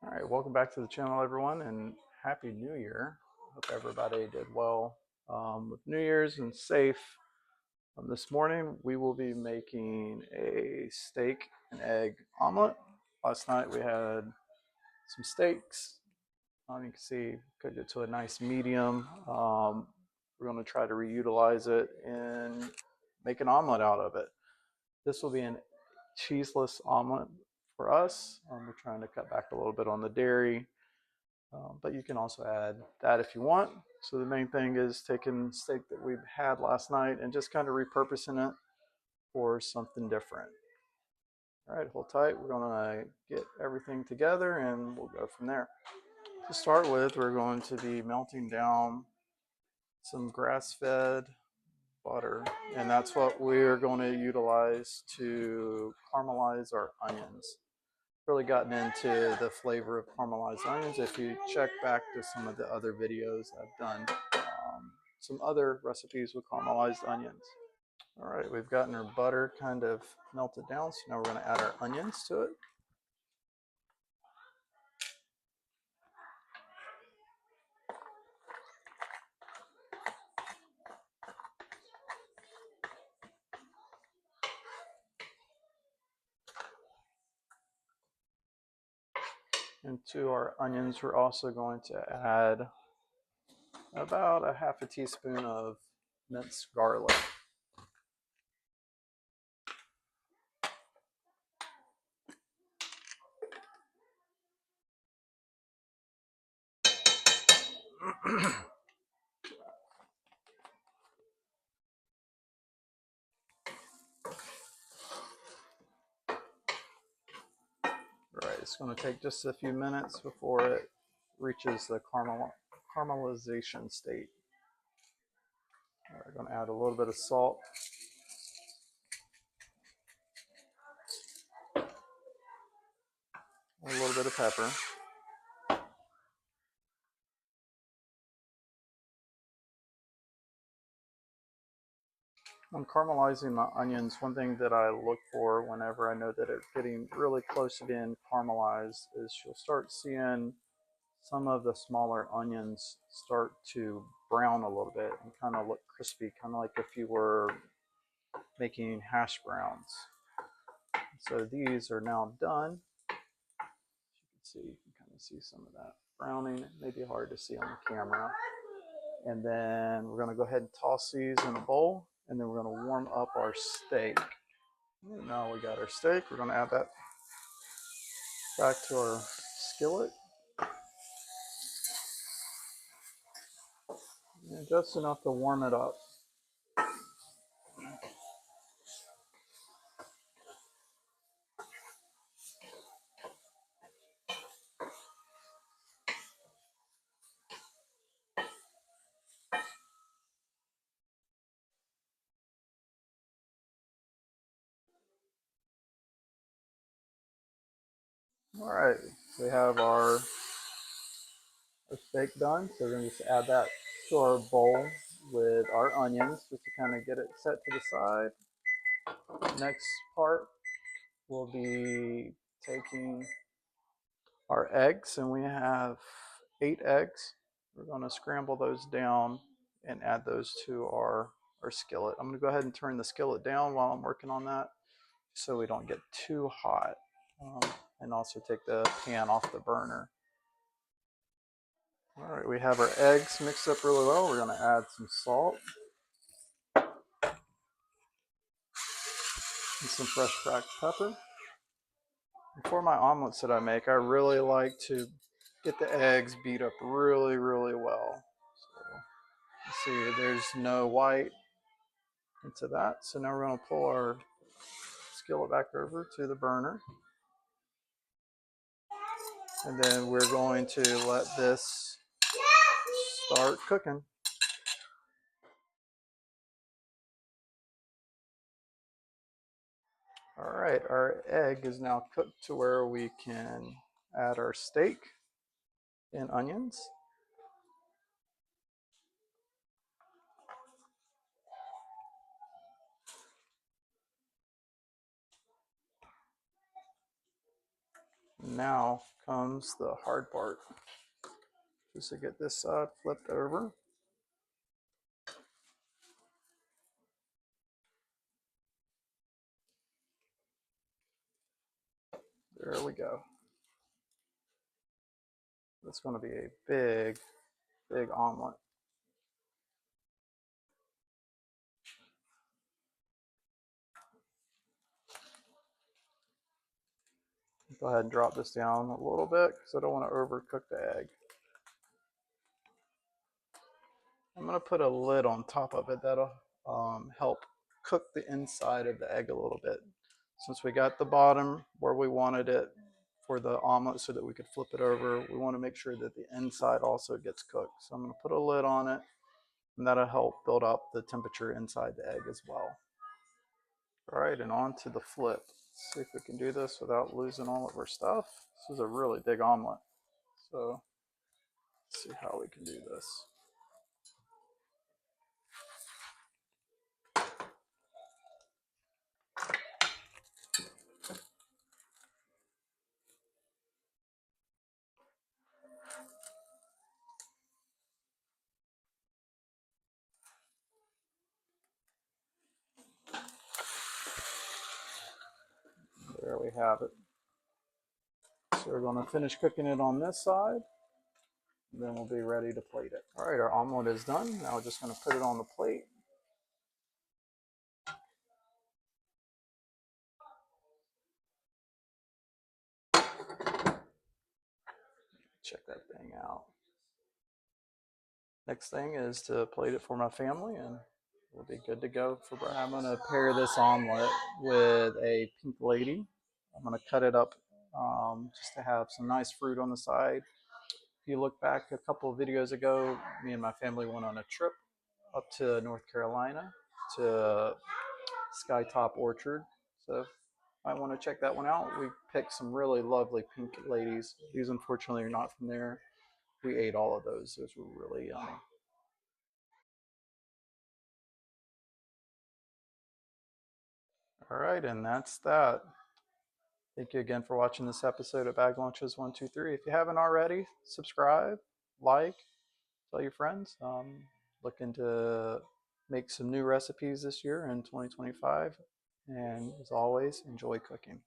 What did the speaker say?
All right, welcome back to the channel, everyone, and Happy New Year. Hope everybody did well with New Year's and safe. This morning, we will be making a steak and egg omelet. Last night, we had some steaks. You can see, cooked it to a nice medium. We're going to try to reutilize it and make an omelet out of it. This will be an cheeseless omelet for us. We're trying to cut back a little bit on the dairy. But you can also add that if you want. So the main thing is taking steak that we had last night and just kind of repurposing it for something different. All right, hold tight. We're gonna get everything together and we'll go from there. To start with, we're going to be melting down some grass-fed butter, and that's what we're going to utilize to caramelize our onions. Really gotten into the flavor of caramelized onions. If you check back to some of the other videos I've done, some other recipes with caramelized onions. All right, we've gotten our butter kind of melted down, so now we're going to add our onions to it. And to our onions, we're also going to add about a half a teaspoon of minced garlic. All right, it's going to take just a few minutes before it reaches the caramelization state. We're going to add a little bit of salt. A little bit of pepper. When caramelizing my onions, one thing that I look for whenever I know that it's getting really close to being caramelized is you'll start seeing some of the smaller onions start to brown a little bit and kind of look crispy, kind of like if you were making hash browns. So these are now done. As you can kind of see some of that browning. It may be hard to see on the camera. And then we're going to go ahead and toss these in a bowl, and then we're going to warm up our steak. And now we got our steak. We're going to add that back to our skillet. And just enough to warm it up. All right, we have our steak done. So we're going to just add that to our bowl with our onions just to kind of get it set to the side. Next part, we'll be taking our eggs, and we have 8 eggs. We're going to scramble those down and add those to our skillet. I'm going to go ahead and turn the skillet down while I'm working on that so we don't get too hot, and also take the pan off the burner. All right, we have our eggs mixed up really well. We're going to add some salt and some fresh cracked pepper. For my omelets that I make, I really like to get the eggs beat up really, really well. So you see, there's no white into that. So now we're going to pull our skillet back over to the burner. And then we're going to let this start cooking. All right, our egg is now cooked to where we can add our steak and onions. Now comes the hard part. Just to get this side flipped over. There we go. It's going to be a big, big omelet. Go ahead and drop this down a little bit because I don't want to overcook the egg. I'm going to put a lid on top of it that'll help cook the inside of the egg a little bit. Since we got the bottom where we wanted it for the omelet so that we could flip it over, we want to make sure that the inside also gets cooked. So I'm going to put a lid on it, and that'll help build up the temperature inside the egg as well. All right, and on to the flip. Let's see if we can do this without losing all of our stuff. This is a really big omelet, so let's see how we can do this. There we have it. So we're going to finish cooking it on this side, and then we'll be ready to plate it. All right, our omelet is done. Now we're just going to put it on the plate. Check that thing out. Next thing is to plate it for my family, and we'll be good to go for breakfast. I'm going to pair this omelet with a pink lady. I'm going to cut it up just to have some nice fruit on the side. If you look back a couple of videos ago, me and my family went on a trip up to North Carolina to Skytop Orchard. So I want to check that one out. We picked some really lovely pink ladies. These unfortunately are not from there. We ate all of those. Those were really yummy. All right, and that's that. Thank you again for watching this episode of Bag Lunches 123. If you haven't already, subscribe, like, tell your friends. Looking to make some new recipes this year in 2025. And as always, enjoy cooking.